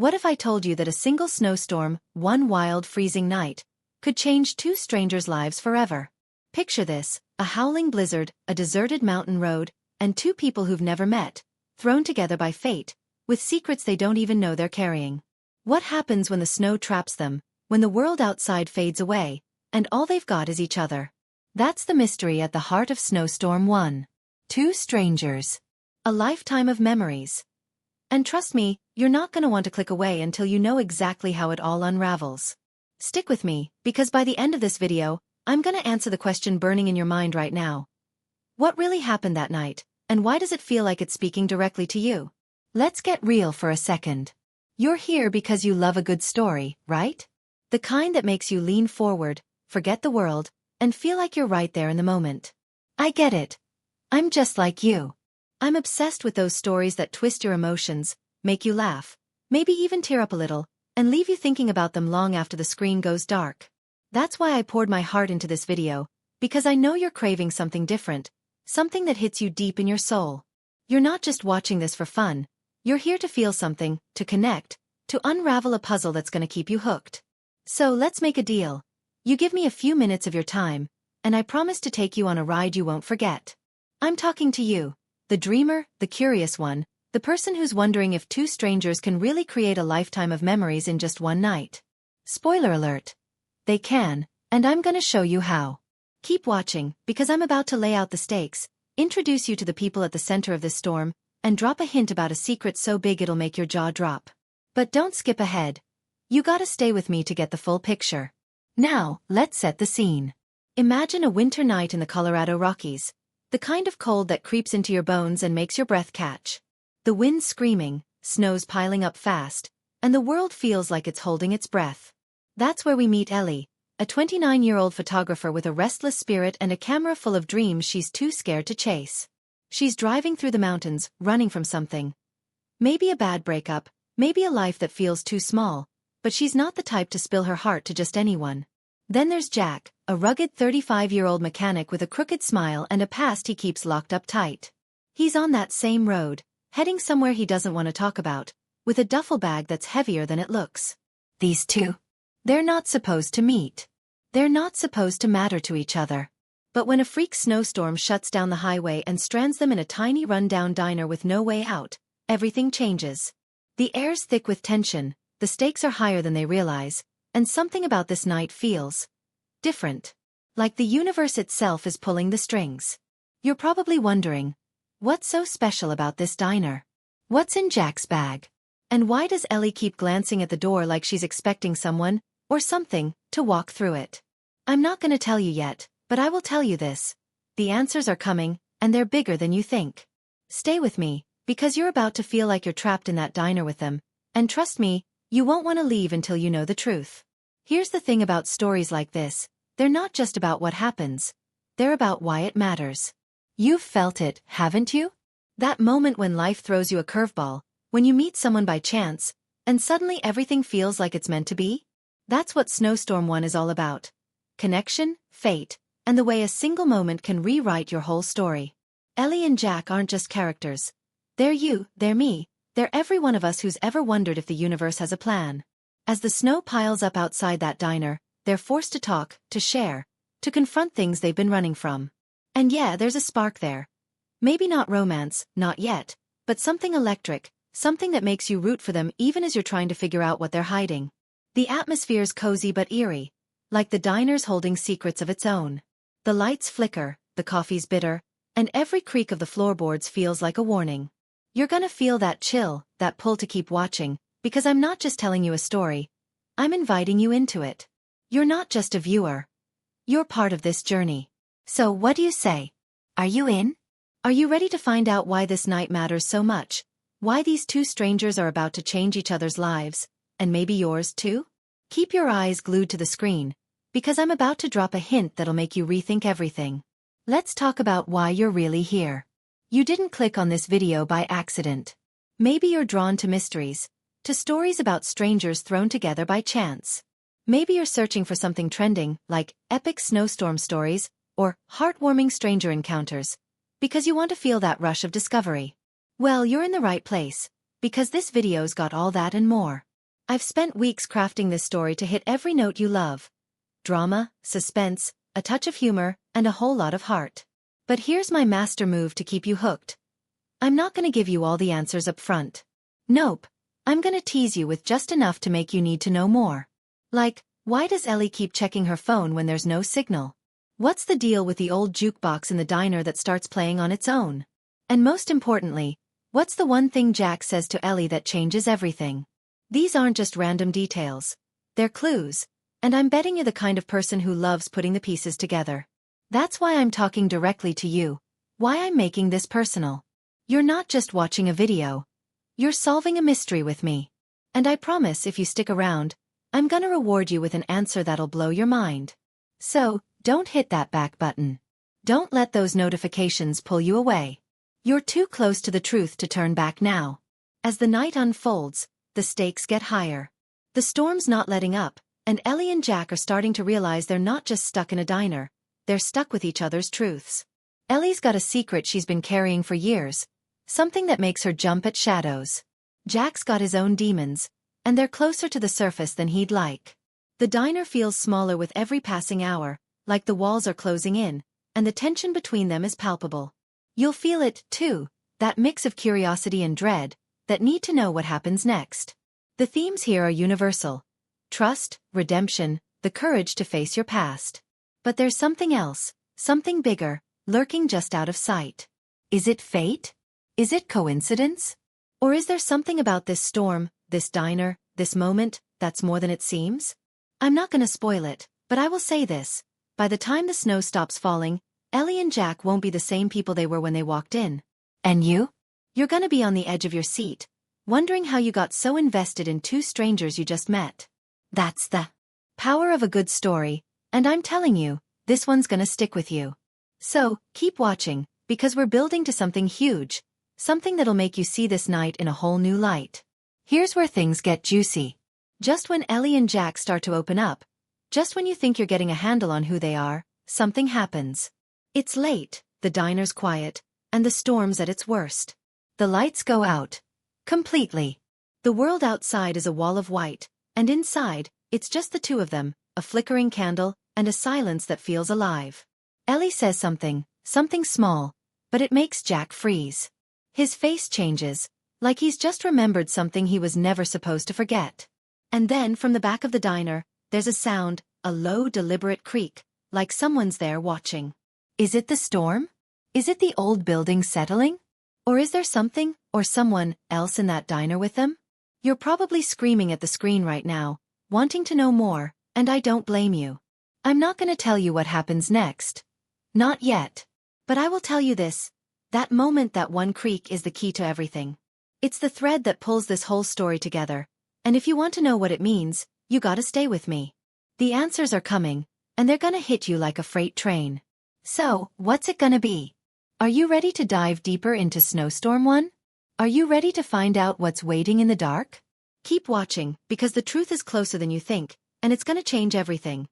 What if I told you that a single snowstorm, one wild freezing night, could change two strangers' lives forever? Picture this, a howling blizzard, a deserted mountain road, and two people who've never met, thrown together by fate, with secrets they don't even know they're carrying. What happens when the snow traps them, when the world outside fades away, and all they've got is each other? That's the mystery at the heart of Snowstorm 1. Two strangers. A lifetime of memories. And trust me, you're not going to want to click away until you know exactly how it all unravels. Stick with me, because by the end of this video, I'm going to answer the question burning in your mind right now. What really happened that night, and why does it feel like it's speaking directly to you? Let's get real for a second. You're here because you love a good story, right? The kind that makes you lean forward, forget the world, and feel like you're right there in the moment. I get it. I'm just like you. I'm obsessed with those stories that twist your emotions, make you laugh, maybe even tear up a little, and leave you thinking about them long after the screen goes dark. That's why I poured my heart into this video, because I know you're craving something different, something that hits you deep in your soul. You're not just watching this for fun, you're here to feel something, to connect, to unravel a puzzle that's going to keep you hooked. So let's make a deal. You give me a few minutes of your time, and I promise to take you on a ride you won't forget. I'm talking to you, the dreamer, the curious one, the person who's wondering if two strangers can really create a lifetime of memories in just one night. Spoiler alert. They can, and I'm gonna show you how. Keep watching, because I'm about to lay out the stakes, introduce you to the people at the center of this storm, and drop a hint about a secret so big it'll make your jaw drop. But don't skip ahead. You gotta stay with me to get the full picture. Now, let's set the scene. Imagine a winter night in the Colorado Rockies. The kind of cold that creeps into your bones and makes your breath catch. The wind's screaming, snow's piling up fast, and the world feels like it's holding its breath. That's where we meet Ellie, a 29-year-old photographer with a restless spirit and a camera full of dreams she's too scared to chase. She's driving through the mountains, running from something. Maybe a bad breakup, maybe a life that feels too small, but she's not the type to spill her heart to just anyone. Then there's Jack, a rugged 35-year-old mechanic with a crooked smile and a past he keeps locked up tight. He's on that same road, heading somewhere he doesn't want to talk about, with a duffel bag that's heavier than it looks. These two. They're not supposed to meet. They're not supposed to matter to each other. But when a freak snowstorm shuts down the highway and strands them in a tiny run-down diner with no way out, everything changes. The air's thick with tension, the stakes are higher than they realize, and something about this night feels different. Like the universe itself is pulling the strings. You're probably wondering, what's so special about this diner? What's in Jack's bag? And why does Ellie keep glancing at the door like she's expecting someone, or something, to walk through it? I'm not gonna tell you yet, but I will tell you this. The answers are coming, and they're bigger than you think. Stay with me, because you're about to feel like you're trapped in that diner with them, and trust me, you won't want to leave until you know the truth. Here's the thing about stories like this, they're not just about what happens. They're about why it matters. You've felt it, haven't you? That moment when life throws you a curveball, when you meet someone by chance, and suddenly everything feels like it's meant to be? That's what Snowstorm 1 is all about. Connection, fate, and the way a single moment can rewrite your whole story. Ellie and Jack aren't just characters. They're you, they're me, they're every one of us who's ever wondered if the universe has a plan. As the snow piles up outside that diner, they're forced to talk, to share, to confront things they've been running from. And yeah, there's a spark there. Maybe not romance, not yet, but something electric, something that makes you root for them even as you're trying to figure out what they're hiding. The atmosphere's cozy but eerie, like the diner's holding secrets of its own. The lights flicker, the coffee's bitter, and every creak of the floorboards feels like a warning. You're gonna feel that chill, that pull to keep watching, because I'm not just telling you a story, I'm inviting you into it. You're not just a viewer. You're part of this journey. So what do you say? Are you in? Are you ready to find out why this night matters so much? Why these two strangers are about to change each other's lives, and maybe yours too? Keep your eyes glued to the screen, because I'm about to drop a hint that'll make you rethink everything. Let's talk about why you're really here. You didn't click on this video by accident. Maybe you're drawn to mysteries, to stories about strangers thrown together by chance. Maybe you're searching for something trending, like epic snowstorm stories, or heartwarming stranger encounters, because you want to feel that rush of discovery. Well, you're in the right place, because this video's got all that and more. I've spent weeks crafting this story to hit every note you love. Drama, suspense, a touch of humor, and a whole lot of heart. But here's my master move to keep you hooked. I'm not gonna give you all the answers up front. Nope. I'm gonna tease you with just enough to make you need to know more. Like, why does Ellie keep checking her phone when there's no signal? What's the deal with the old jukebox in the diner that starts playing on its own? And most importantly, what's the one thing Jack says to Ellie that changes everything? These aren't just random details. They're clues. And I'm betting you're the kind of person who loves putting the pieces together. That's why I'm talking directly to you. Why I'm making this personal. You're not just watching a video. You're solving a mystery with me. And I promise if you stick around, I'm gonna reward you with an answer that'll blow your mind. So, don't hit that back button. Don't let those notifications pull you away. You're too close to the truth to turn back now. As the night unfolds, the stakes get higher. The storm's not letting up, and Ellie and Jack are starting to realize they're not just stuck in a diner, they're stuck with each other's truths. Ellie's got a secret she's been carrying for years, something that makes her jump at shadows. Jack's got his own demons, and they're closer to the surface than he'd like. The diner feels smaller with every passing hour, like the walls are closing in, and the tension between them is palpable. You'll feel it, too, that mix of curiosity and dread, that need to know what happens next. The themes here are universal. Trust, redemption, the courage to face your past. But there's something else, something bigger, lurking just out of sight. Is it fate? Is it coincidence? Or is there something about this storm, this diner, this moment, that's more than it seems? I'm not gonna spoil it, but I will say this. By the time the snow stops falling, Ellie and Jack won't be the same people they were when they walked in. And you? You're gonna be on the edge of your seat, wondering how you got so invested in two strangers you just met. That's the power of a good story, and I'm telling you, this one's gonna stick with you. So, keep watching, because we're building to something huge, something that'll make you see this night in a whole new light. Here's where things get juicy. Just when Ellie and Jack start to open up, just when you think you're getting a handle on who they are, something happens. It's late, the diner's quiet, and the storm's at its worst. The lights go out. Completely. The world outside is a wall of white, and inside, it's just the two of them, a flickering candle, and a silence that feels alive. Ellie says something small, but it makes Jack freeze. His face changes, like he's just remembered something he was never supposed to forget. And then from the back of the diner, there's a sound, a low deliberate creak, like someone's there watching. Is it the storm? Is it the old building settling? Or is there something, or someone, else in that diner with them? You're probably screaming at the screen right now, wanting to know more, and I don't blame you. I'm not gonna tell you what happens next. Not yet. But I will tell you this. That moment, that one creak is the key to everything. It's the thread that pulls this whole story together. And if you want to know what it means, you gotta stay with me. The answers are coming, and they're gonna hit you like a freight train. So, what's it gonna be? Are you ready to dive deeper into Snowstorm 1? Are you ready to find out what's waiting in the dark? Keep watching, because the truth is closer than you think, and it's gonna change everything.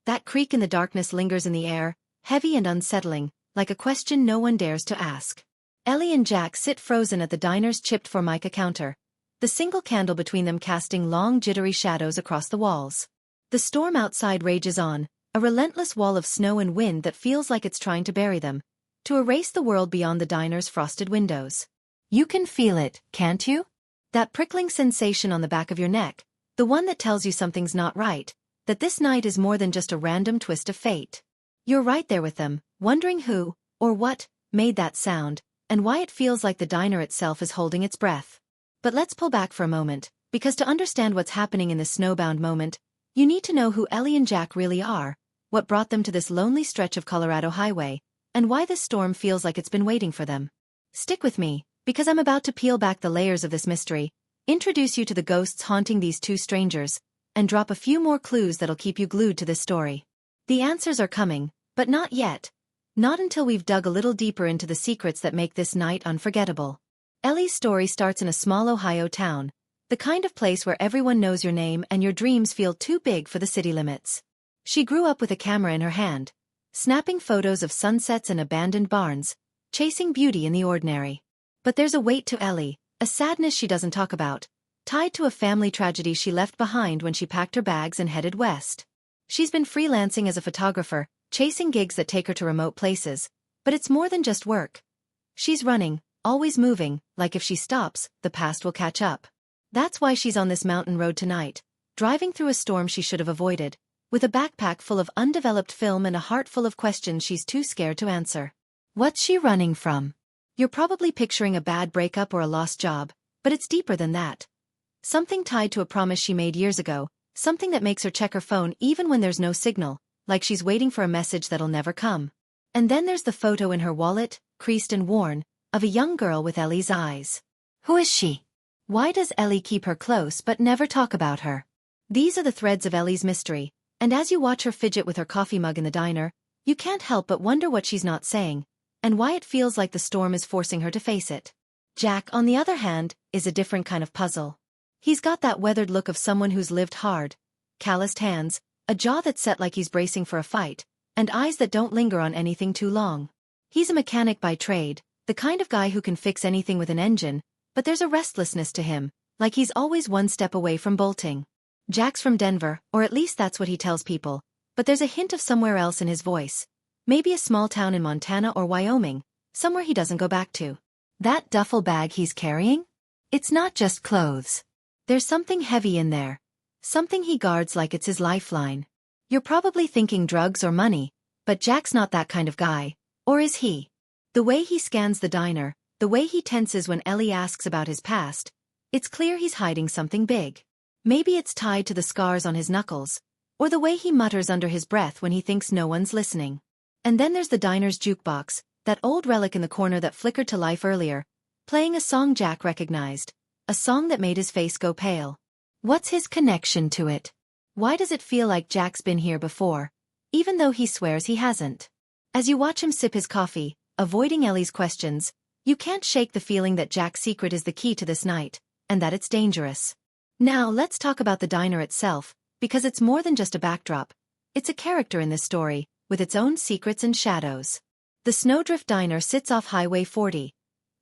That creak in the darkness lingers in the air, heavy and unsettling, like a question no one dares to ask. Ellie and Jack sit frozen at the diner's chipped formica counter, the single candle between them casting long jittery shadows across the walls. The storm outside rages on, a relentless wall of snow and wind that feels like it's trying to bury them, to erase the world beyond the diner's frosted windows. You can feel it, can't you? That prickling sensation on the back of your neck, the one that tells you something's not right, that this night is more than just a random twist of fate. You're right there with them, wondering who, or what, made that sound, and why it feels like the diner itself is holding its breath. But let's pull back for a moment, because to understand what's happening in this snowbound moment, you need to know who Ellie and Jack really are, what brought them to this lonely stretch of Colorado highway, and why this storm feels like it's been waiting for them. Stick with me, because I'm about to peel back the layers of this mystery, introduce you to the ghosts haunting these two strangers, and drop a few more clues that'll keep you glued to this story. The answers are coming, but not yet. Not until we've dug a little deeper into the secrets that make this night unforgettable. Ellie's story starts in a small Ohio town, the kind of place where everyone knows your name and your dreams feel too big for the city limits. She grew up with a camera in her hand, snapping photos of sunsets and abandoned barns, chasing beauty in the ordinary. But there's a weight to Ellie, a sadness she doesn't talk about, tied to a family tragedy she left behind when she packed her bags and headed west. She's been freelancing as a photographer, chasing gigs that take her to remote places, but it's more than just work. She's running, always moving, like if she stops, the past will catch up. That's why she's on this mountain road tonight, driving through a storm she should have avoided, with a backpack full of undeveloped film and a heart full of questions she's too scared to answer. What's she running from? You're probably picturing a bad breakup or a lost job, but it's deeper than that. Something tied to a promise she made years ago, something that makes her check her phone even when there's no signal, like she's waiting for a message that'll never come. And then there's the photo in her wallet, creased and worn, of a young girl with Ellie's eyes. Who is she? Why does Ellie keep her close but never talk about her? These are the threads of Ellie's mystery, and as you watch her fidget with her coffee mug in the diner, you can't help but wonder what she's not saying, and why it feels like the storm is forcing her to face it. Jack, on the other hand, is a different kind of puzzle. He's got that weathered look of someone who's lived hard, calloused hands, a jaw that's set like he's bracing for a fight, and eyes that don't linger on anything too long. He's a mechanic by trade, the kind of guy who can fix anything with an engine, but there's a restlessness to him, like he's always one step away from bolting. Jack's from Denver, or at least that's what he tells people, but there's a hint of somewhere else in his voice. Maybe a small town in Montana or Wyoming, somewhere he doesn't go back to. That duffel bag he's carrying? It's not just clothes. There's something heavy in there. Something he guards like it's his lifeline. You're probably thinking drugs or money, but Jack's not that kind of guy. Or is he? The way he scans the diner, the way he tenses when Ellie asks about his past, it's clear he's hiding something big. Maybe it's tied to the scars on his knuckles, or the way he mutters under his breath when he thinks no one's listening. And then there's the diner's jukebox, that old relic in the corner that flickered to life earlier, playing a song Jack recognized, a song that made his face go pale. What's his connection to it? Why does it feel like Jack's been here before, even though he swears he hasn't? As you watch him sip his coffee, avoiding Ellie's questions, you can't shake the feeling that Jack's secret is the key to this night, and that it's dangerous. Now let's talk about the diner itself, because it's more than just a backdrop. It's a character in this story, with its own secrets and shadows. The Snowdrift Diner sits off Highway 40,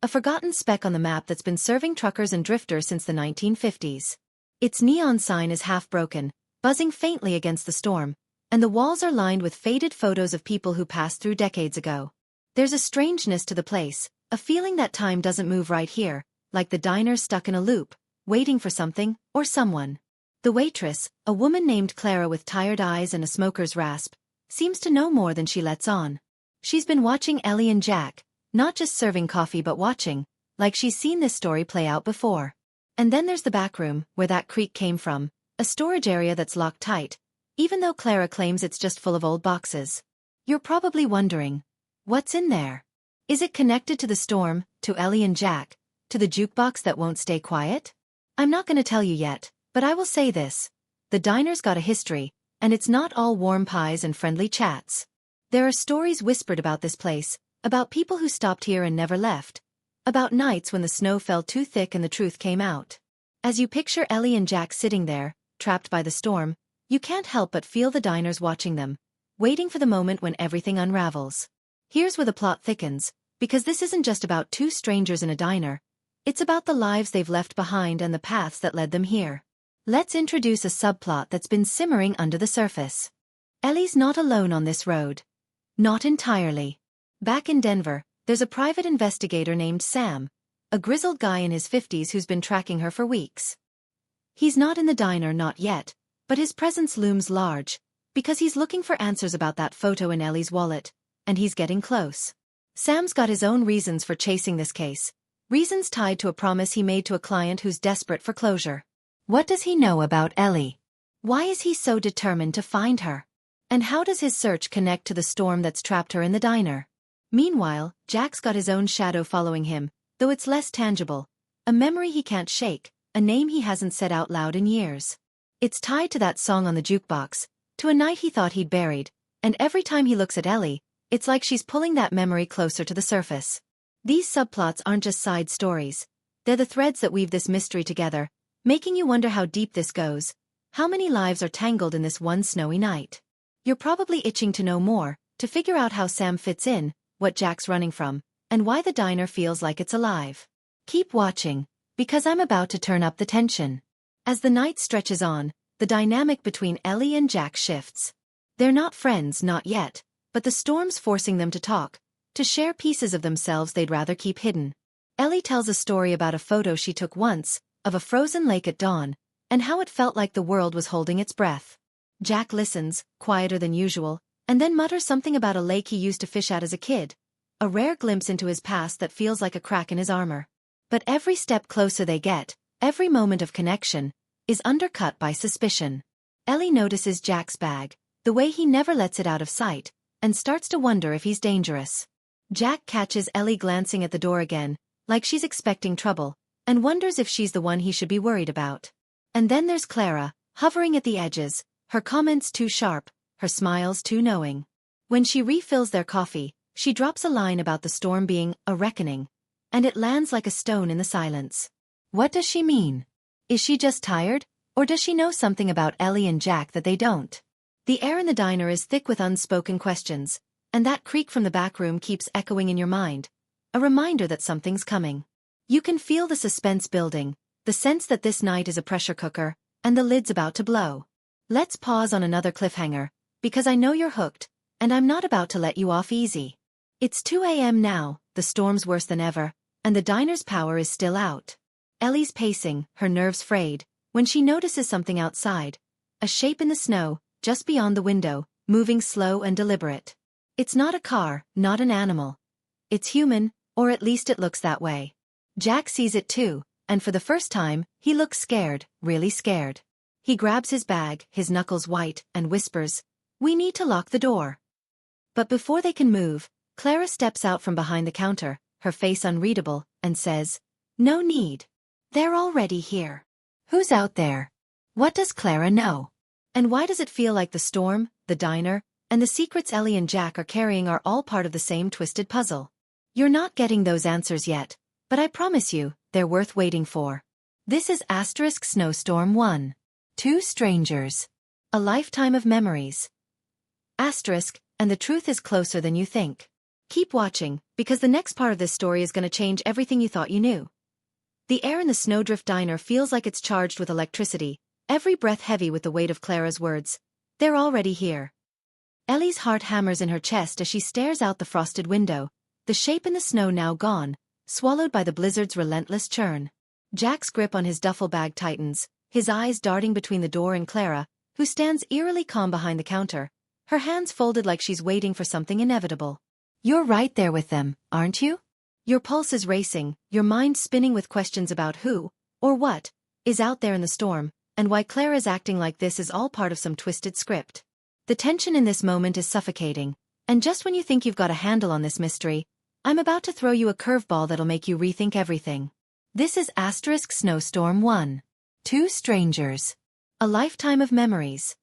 a forgotten speck on the map that's been serving truckers and drifters since the 1950s. Its neon sign is half broken, buzzing faintly against the storm, and the walls are lined with faded photos of people who passed through decades ago. There's a strangeness to the place, a feeling that time doesn't move right here, like the diner's stuck in a loop, waiting for something, or someone. The waitress, a woman named Clara with tired eyes and a smoker's rasp, seems to know more than she lets on. She's been watching Ellie and Jack, not just serving coffee but watching, like she's seen this story play out before. And then there's the back room, where that creak came from, a storage area that's locked tight, even though Clara claims it's just full of old boxes. You're probably wondering, what's in there? Is it connected to the storm, to Ellie and Jack, to the jukebox that won't stay quiet? I'm not going to tell you yet, but I will say this. The diner's got a history, and it's not all warm pies and friendly chats. There are stories whispered about this place, about people who stopped here and never left, about nights when the snow fell too thick and the truth came out. As you picture Ellie and Jack sitting there, trapped by the storm, you can't help but feel the diners watching them, waiting for the moment when everything unravels. Here's where the plot thickens, because this isn't just about two strangers in a diner, it's about the lives they've left behind and the paths that led them here. Let's introduce a subplot that's been simmering under the surface. Ellie's not alone on this road. Not entirely. Back in Denver, there's a private investigator named Sam, a grizzled guy in his 50s who's been tracking her for weeks. He's not in the diner, not yet, but his presence looms large, because he's looking for answers about that photo in Ellie's wallet, and he's getting close. Sam's got his own reasons for chasing this case, reasons tied to a promise he made to a client who's desperate for closure. What does he know about Ellie? Why is he so determined to find her? And how does his search connect to the storm that's trapped her in the diner? Meanwhile, Jack's got his own shadow following him, though it's less tangible, a memory he can't shake, a name he hasn't said out loud in years. It's tied to that song on the jukebox, to a night he thought he'd buried, and every time he looks at Ellie, it's like she's pulling that memory closer to the surface. These subplots aren't just side stories, they're the threads that weave this mystery together, making you wonder how deep this goes, how many lives are tangled in this one snowy night. You're probably itching to know more, to figure out how Sam fits in, what Jack's running from, and why the diner feels like it's alive. Keep watching, because I'm about to turn up the tension. As the night stretches on, the dynamic between Ellie and Jack shifts. They're not friends, not yet, but the storm's forcing them to talk, to share pieces of themselves they'd rather keep hidden. Ellie tells a story about a photo she took once, of a frozen lake at dawn, and how it felt like the world was holding its breath. Jack listens, quieter than usual, and then mutters something about a lake he used to fish at as a kid, a rare glimpse into his past that feels like a crack in his armor. But every step closer they get, every moment of connection, is undercut by suspicion. Ellie notices Jack's bag, the way he never lets it out of sight, and starts to wonder if he's dangerous. Jack catches Ellie glancing at the door again, like she's expecting trouble, and wonders if she's the one he should be worried about. And then there's Clara, hovering at the edges, her comments too sharp, her smiles too knowing. When she refills their coffee, she drops a line about the storm being a reckoning, and it lands like a stone in the silence. What does she mean? Is she just tired, or does she know something about Ellie and Jack that they don't? The air in the diner is thick with unspoken questions, and that creak from the back room keeps echoing in your mind, a reminder that something's coming. You can feel the suspense building, the sense that this night is a pressure cooker, and the lid's about to blow. Let's pause on another cliffhanger, because I know you're hooked, and I'm not about to let you off easy. It's 2 a.m. now, the storm's worse than ever, and the diner's power is still out. Ellie's pacing, her nerves frayed, when she notices something outside, a shape in the snow, just beyond the window, moving slow and deliberate. It's not a car, not an animal. It's human, or at least it looks that way. Jack sees it too, and for the first time, he looks scared, really scared. He grabs his bag, his knuckles white, and whispers, "We need to lock the door." But before they can move, Clara steps out from behind the counter, her face unreadable, and says, "No need. They're already here." Who's out there? What does Clara know? And why does it feel like the storm, the diner, and the secrets Ellie and Jack are carrying are all part of the same twisted puzzle? You're not getting those answers yet, but I promise you, they're worth waiting for. This is *Snowstorm 1. Two Strangers. A Lifetime of Memories. And the truth is closer than you think. Keep watching, because the next part of this story is going to change everything you thought you knew. The air in the Snowdrift Diner feels like it's charged with electricity, every breath heavy with the weight of Clara's words. They're already here. Ellie's heart hammers in her chest as she stares out the frosted window, the shape in the snow now gone, swallowed by the blizzard's relentless churn. Jack's grip on his duffel bag tightens, his eyes darting between the door and Clara, who stands eerily calm behind the counter, her hands folded like she's waiting for something inevitable. You're right there with them, aren't you? Your pulse is racing, your mind spinning with questions about who, or what, is out there in the storm, and why Clara's acting like this is all part of some twisted script. The tension in this moment is suffocating, and just when you think you've got a handle on this mystery, I'm about to throw you a curveball that'll make you rethink everything. This is *Snowstorm 1. Two Strangers. A Lifetime of Memories.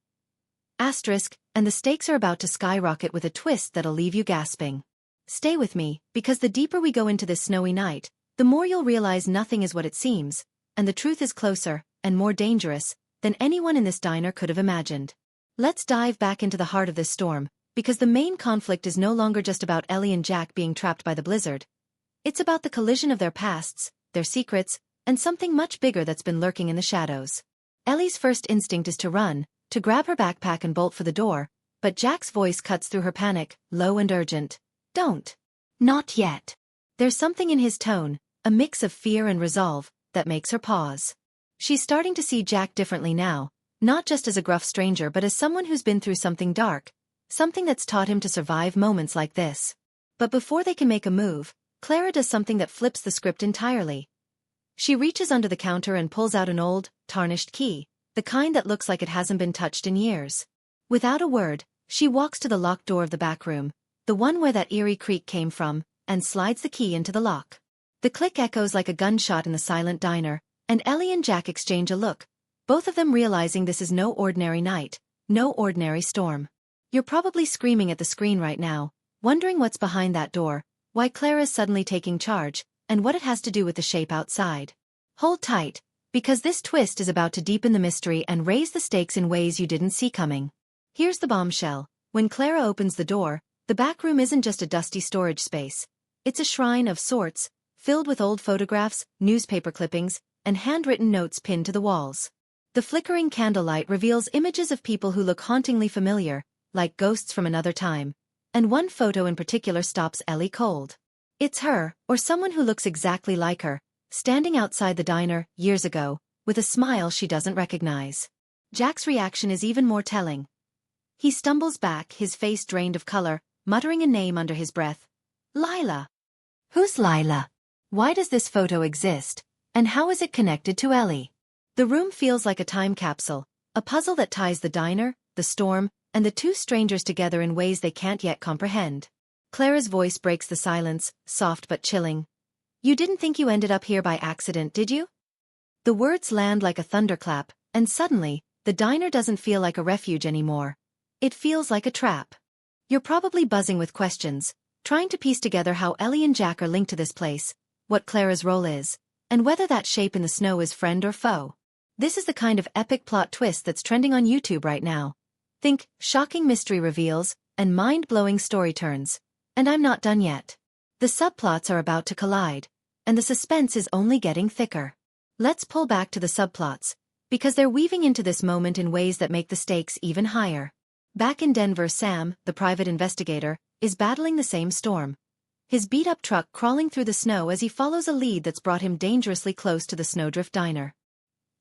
And the stakes are about to skyrocket with a twist that'll leave you gasping. Stay with me, because the deeper we go into this snowy night, the more you'll realize nothing is what it seems, and the truth is closer, and more dangerous, than anyone in this diner could have imagined. Let's dive back into the heart of this storm, because the main conflict is no longer just about Ellie and Jack being trapped by the blizzard. It's about the collision of their pasts, their secrets, and something much bigger that's been lurking in the shadows. Ellie's first instinct is to run, to grab her backpack and bolt for the door, but Jack's voice cuts through her panic, low and urgent. Don't. Not yet. There's something in his tone, a mix of fear and resolve, that makes her pause. She's starting to see Jack differently now, not just as a gruff stranger but as someone who's been through something dark, something that's taught him to survive moments like this. But before they can make a move, Clara does something that flips the script entirely. She reaches under the counter and pulls out an old, tarnished key, the kind that looks like it hasn't been touched in years. Without a word, she walks to the locked door of the back room, the one where that eerie creak came from, and slides the key into the lock. The click echoes like a gunshot in the silent diner, and Ellie and Jack exchange a look, both of them realizing this is no ordinary night, no ordinary storm. You're probably screaming at the screen right now, wondering what's behind that door, why Clara's suddenly taking charge, and what it has to do with the shape outside. Hold tight, because this twist is about to deepen the mystery and raise the stakes in ways you didn't see coming. Here's the bombshell. When Clara opens the door, the back room isn't just a dusty storage space. It's a shrine of sorts, filled with old photographs, newspaper clippings, and handwritten notes pinned to the walls. The flickering candlelight reveals images of people who look hauntingly familiar, like ghosts from another time, and one photo in particular stops Ellie cold. It's her, or someone who looks exactly like her, standing outside the diner, years ago, with a smile she doesn't recognize. Jack's reaction is even more telling. He stumbles back, his face drained of color, muttering a name under his breath. Lila. Who's Lila? Why does this photo exist? And how is it connected to Ellie? The room feels like a time capsule, a puzzle that ties the diner, the storm, and the two strangers together in ways they can't yet comprehend. Clara's voice breaks the silence, soft but chilling. You didn't think you ended up here by accident, did you? The words land like a thunderclap, and suddenly, the diner doesn't feel like a refuge anymore. It feels like a trap. You're probably buzzing with questions, trying to piece together how Ellie and Jack are linked to this place, what Clara's role is, and whether that shape in the snow is friend or foe. This is the kind of epic plot twist that's trending on YouTube right now. Think shocking mystery reveals and mind-blowing story turns. And I'm not done yet. The subplots are about to collide, and the suspense is only getting thicker. Let's pull back to the subplots, because they're weaving into this moment in ways that make the stakes even higher. Back in Denver, Sam, the private investigator, is battling the same storm. His beat-up truck crawling through the snow as he follows a lead that's brought him dangerously close to the Snowdrift Diner.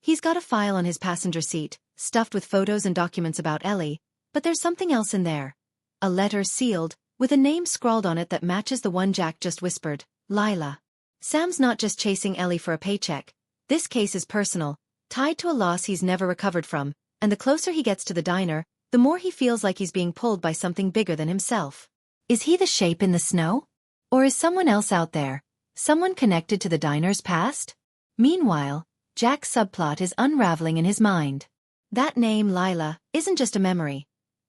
He's got a file on his passenger seat, stuffed with photos and documents about Ellie, but there's something else in there. A letter sealed, with a name scrawled on it that matches the one Jack just whispered, Lila. Sam's not just chasing Ellie for a paycheck. This case is personal, tied to a loss he's never recovered from, and the closer he gets to the diner, the more he feels like he's being pulled by something bigger than himself. Is he the shape in the snow? Or is someone else out there, someone connected to the diner's past? Meanwhile, Jack's subplot is unraveling in his mind. That name, Lila, isn't just a memory.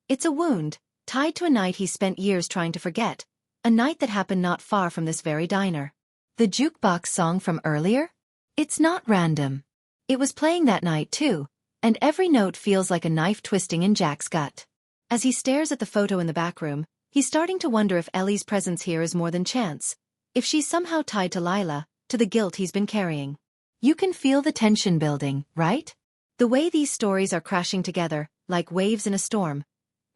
It's a wound, tied to a night he spent years trying to forget, a night that happened not far from this very diner. The jukebox song from earlier? It's not random. It was playing that night too, and every note feels like a knife twisting in Jack's gut. As he stares at the photo in the back room, he's starting to wonder if Ellie's presence here is more than chance, if she's somehow tied to Lila, to the guilt he's been carrying. You can feel the tension building, right? The way these stories are crashing together, like waves in a storm,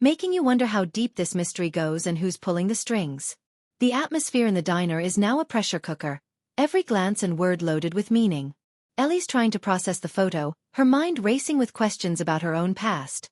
making you wonder how deep this mystery goes and who's pulling the strings. The atmosphere in the diner is now a pressure cooker, every glance and word loaded with meaning. Ellie's trying to process the photo, her mind racing with questions about her own past.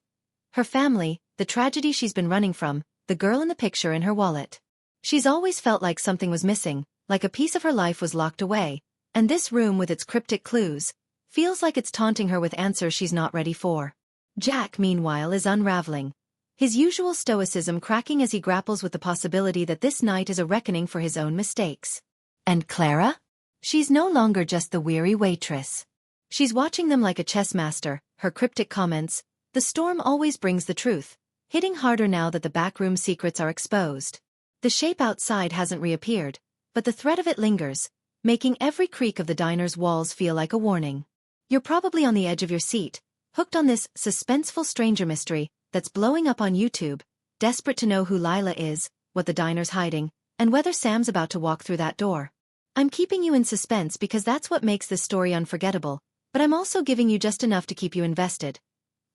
Her family, the tragedy she's been running from, the girl in the picture in her wallet. She's always felt like something was missing, like a piece of her life was locked away, and this room with its cryptic clues feels like it's taunting her with answers she's not ready for. Jack, meanwhile, is unraveling. His usual stoicism cracking as he grapples with the possibility that this night is a reckoning for his own mistakes. And Clara? She's no longer just the weary waitress. She's watching them like a chess master, her cryptic comments, "The storm always brings the truth," hitting harder now that the backroom secrets are exposed. The shape outside hasn't reappeared, but the threat of it lingers, making every creak of the diner's walls feel like a warning. You're probably on the edge of your seat, hooked on this suspenseful stranger mystery that's blowing up on YouTube, desperate to know who Lila is, what the diner's hiding, and whether Sam's about to walk through that door. I'm keeping you in suspense because that's what makes this story unforgettable, but I'm also giving you just enough to keep you invested.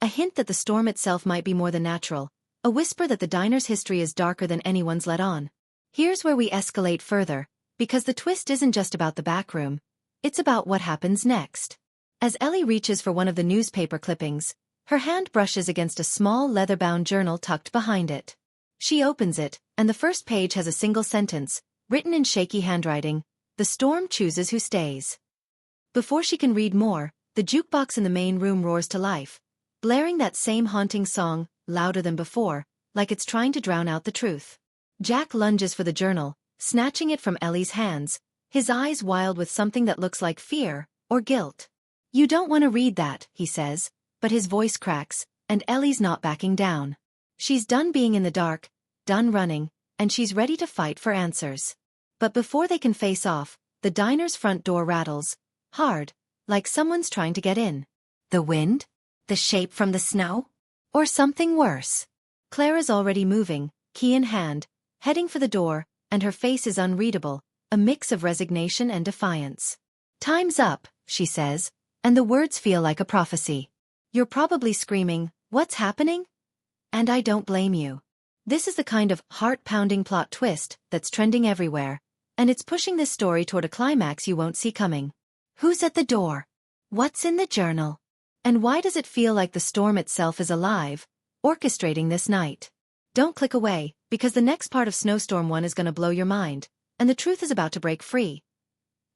A hint that the storm itself might be more than natural, a whisper that the diner's history is darker than anyone's let on. Here's where we escalate further, because the twist isn't just about the back room, it's about what happens next. As Ellie reaches for one of the newspaper clippings, her hand brushes against a small leather-bound journal tucked behind it. She opens it, and the first page has a single sentence, written in shaky handwriting, "The storm chooses who stays." Before she can read more, the jukebox in the main room roars to life, blaring that same haunting song, louder than before, like it's trying to drown out the truth. Jack lunges for the journal, snatching it from Ellie's hands, his eyes wild with something that looks like fear or guilt. "You don't want to read that," he says, but his voice cracks, and Ellie's not backing down. She's done being in the dark, done running, and she's ready to fight for answers. But before they can face off, the diner's front door rattles, hard, like someone's trying to get in. The wind? The shape from the snow? Or something worse? Clara's already moving, key in hand, heading for the door, and her face is unreadable, a mix of resignation and defiance. "Time's up," she says, and the words feel like a prophecy. You're probably screaming, "What's happening?" And I don't blame you. This is the kind of heart-pounding plot twist that's trending everywhere, and it's pushing this story toward a climax you won't see coming. Who's at the door? What's in the journal? And why does it feel like the storm itself is alive, orchestrating this night? Don't click away, because the next part of Snowstorm 1 is going to blow your mind, and the truth is about to break free.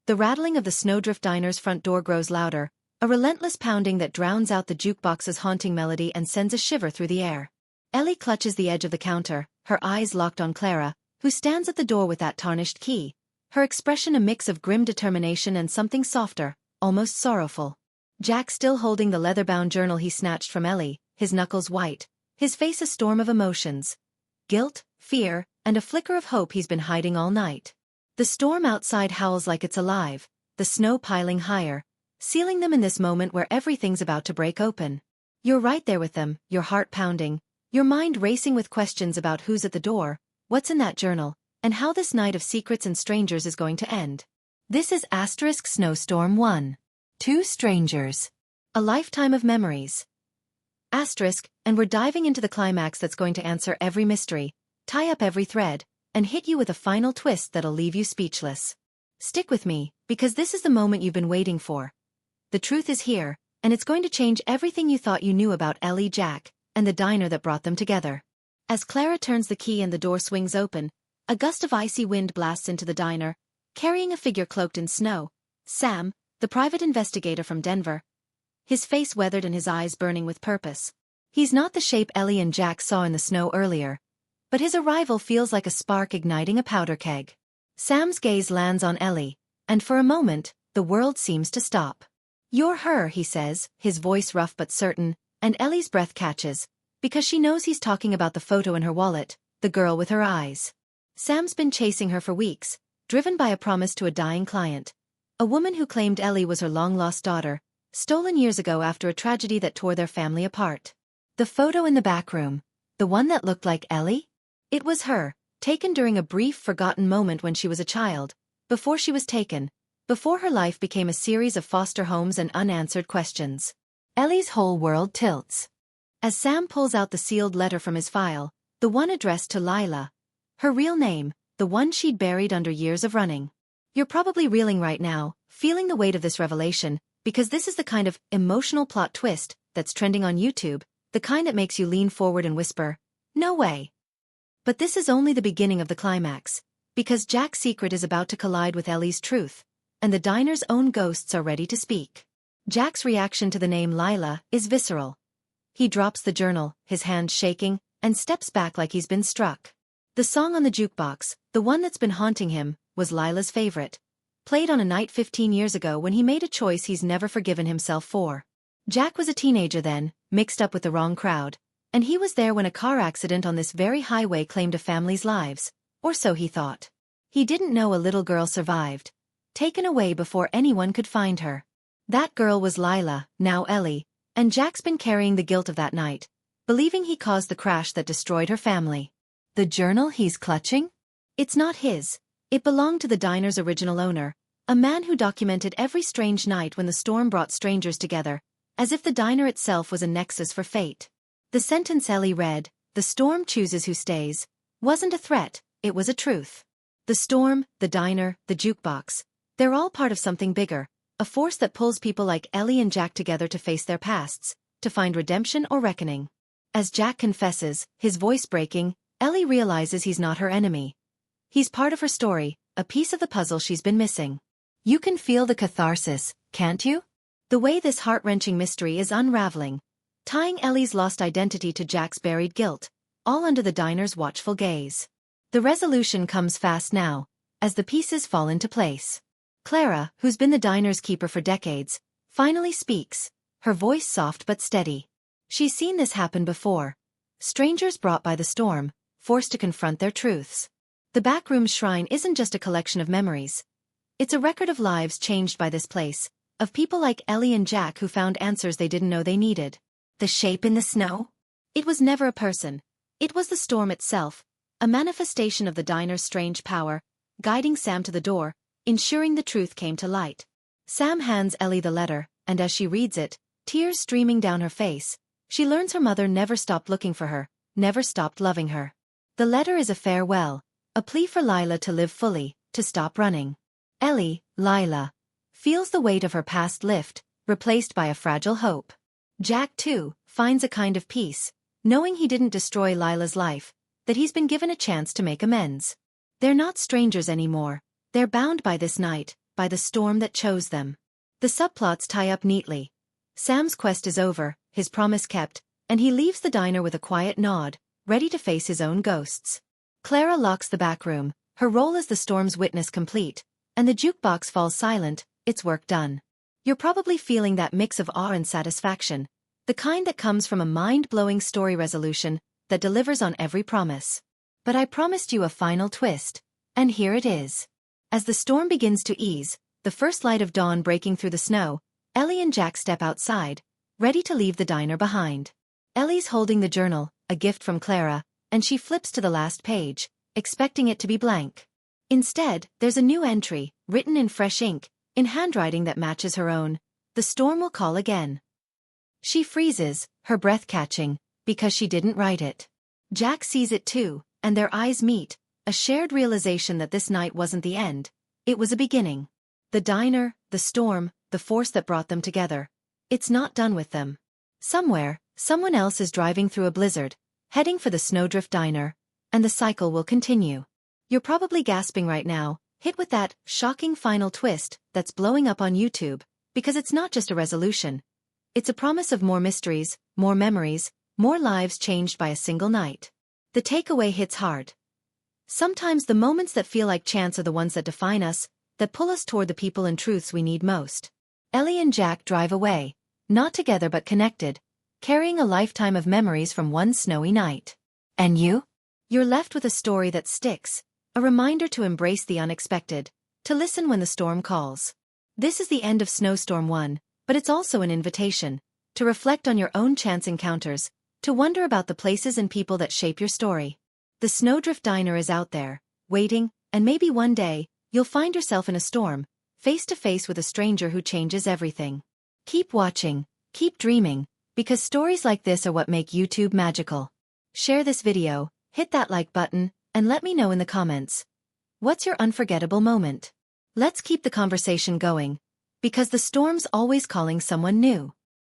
The rattling of the Snowdrift Diner's front door grows louder, a relentless pounding that drowns out the jukebox's haunting melody and sends a shiver through the air. Ellie clutches the edge of the counter, her eyes locked on Clara, who stands at the door with that tarnished key, her expression a mix of grim determination and something softer, almost sorrowful. Jack still holding the leather-bound journal he snatched from Ellie, his knuckles white, his face a storm of emotions. Guilt, fear, and a flicker of hope he's been hiding all night. The storm outside howls like it's alive, the snow piling higher, sealing them in this moment where everything's about to break open. You're right there with them, your heart pounding, your mind racing with questions about who's at the door, what's in that journal, and how this night of secrets and strangers is going to end. This is Snowstorm 1. Two strangers. A lifetime of memories. And we're diving into the climax that's going to answer every mystery, tie up every thread, and hit you with a final twist that'll leave you speechless. Stick with me, because this is the moment you've been waiting for. The truth is here, and it's going to change everything you thought you knew about Ellie, Jack, and the diner that brought them together. As Clara turns the key and the door swings open, a gust of icy wind blasts into the diner, carrying a figure cloaked in snow. Sam, the private investigator from Denver. His face weathered and his eyes burning with purpose. He's not the shape Ellie and Jack saw in the snow earlier, but his arrival feels like a spark igniting a powder keg. Sam's gaze lands on Ellie, and for a moment, the world seems to stop. "You're her," he says, his voice rough but certain, and Ellie's breath catches, because she knows he's talking about the photo in her wallet, the girl with her eyes. Sam's been chasing her for weeks, driven by a promise to a dying client. A woman who claimed Ellie was her long-lost daughter, stolen years ago after a tragedy that tore their family apart. The photo in the back room, the one that looked like Ellie? It was her, taken during a brief forgotten moment when she was a child, before she was taken, before her life became a series of foster homes and unanswered questions. Ellie's whole world tilts. As Sam pulls out the sealed letter from his file, the one addressed to Lila. Her real name, the one she'd buried under years of running. You're probably reeling right now, feeling the weight of this revelation, because this is the kind of emotional plot twist that's trending on YouTube, the kind that makes you lean forward and whisper, "No way." But this is only the beginning of the climax, because Jack's secret is about to collide with Ellie's truth, and the diner's own ghosts are ready to speak. Jack's reaction to the name Lila is visceral. He drops the journal, his hand shaking, and steps back like he's been struck. The song on the jukebox, the one that's been haunting him, was Lila's favorite, played on a night 15 years ago when he made a choice he's never forgiven himself for. Jack was a teenager then, mixed up with the wrong crowd, and he was there when a car accident on this very highway claimed a family's lives, or so he thought. He didn't know a little girl survived, taken away before anyone could find her. That girl was Lila, now Ellie, and Jack's been carrying the guilt of that night, believing he caused the crash that destroyed her family. The journal he's clutching? It's not his. It belonged to the diner's original owner, a man who documented every strange night when the storm brought strangers together, as if the diner itself was a nexus for fate. The sentence Ellie read, "The storm chooses who stays," wasn't a threat, it was a truth. The storm, the diner, the jukebox, they're all part of something bigger, a force that pulls people like Ellie and Jack together to face their pasts, to find redemption or reckoning. As Jack confesses, his voice breaking, Ellie realizes he's not her enemy. He's part of her story, a piece of the puzzle she's been missing. You can feel the catharsis, can't you? The way this heart-wrenching mystery is unraveling, tying Ellie's lost identity to Jack's buried guilt, all under the diner's watchful gaze. The resolution comes fast now, as the pieces fall into place. Clara, who's been the diner's keeper for decades, finally speaks, her voice soft but steady. She's seen this happen before. Strangers brought by the storm, forced to confront their truths. The backroom shrine isn't just a collection of memories. It's a record of lives changed by this place, of people like Ellie and Jack who found answers they didn't know they needed. The shape in the snow? It was never a person. It was the storm itself, a manifestation of the diner's strange power, guiding Sam to the door, ensuring the truth came to light. Sam hands Ellie the letter, and as she reads it, tears streaming down her face, she learns her mother never stopped looking for her, never stopped loving her. The letter is a farewell, a plea for Lila to live fully, to stop running. Ellie, Lila, feels the weight of her past lift, replaced by a fragile hope. Jack, too, finds a kind of peace, knowing he didn't destroy Lila's life, that he's been given a chance to make amends. They're not strangers anymore, they're bound by this night, by the storm that chose them. The subplots tie up neatly. Sam's quest is over, his promise kept, and he leaves the diner with a quiet nod, ready to face his own ghosts. Clara locks the back room, her role as the storm's witness complete, and the jukebox falls silent, its work done. You're probably feeling that mix of awe and satisfaction, the kind that comes from a mind-blowing story resolution that delivers on every promise. But I promised you a final twist, and here it is. As the storm begins to ease, the first light of dawn breaking through the snow, Ellie and Jack step outside, ready to leave the diner behind. Ellie's holding the journal, a gift from Clara, and she flips to the last page, expecting it to be blank. Instead, there's a new entry, written in fresh ink, in handwriting that matches her own. The storm will call again. She freezes, her breath catching, because she didn't write it. Jack sees it too, and their eyes meet, a shared realization that this night wasn't the end, it was a beginning. The diner, the storm, the force that brought them together. It's not done with them. Somewhere, someone else is driving through a blizzard, heading for the Snowdrift Diner, and the cycle will continue. You're probably gasping right now, hit with that shocking final twist that's blowing up on YouTube, because it's not just a resolution. It's a promise of more mysteries, more memories, more lives changed by a single night. The takeaway hits hard. Sometimes the moments that feel like chance are the ones that define us, that pull us toward the people and truths we need most. Ellie and Jack drive away, not together but connected, carrying a lifetime of memories from one snowy night. And you? You're left with a story that sticks, a reminder to embrace the unexpected, to listen when the storm calls. This is the end of Snowstorm 1, but it's also an invitation to reflect on your own chance encounters, to wonder about the places and people that shape your story. The Snowdrift Diner is out there, waiting, and maybe one day, you'll find yourself in a storm, face to face with a stranger who changes everything. Keep watching, keep dreaming, because stories like this are what make YouTube magical. Share this video, hit that like button, and let me know in the comments. What's your unforgettable moment? Let's keep the conversation going, because the storm's always calling someone new.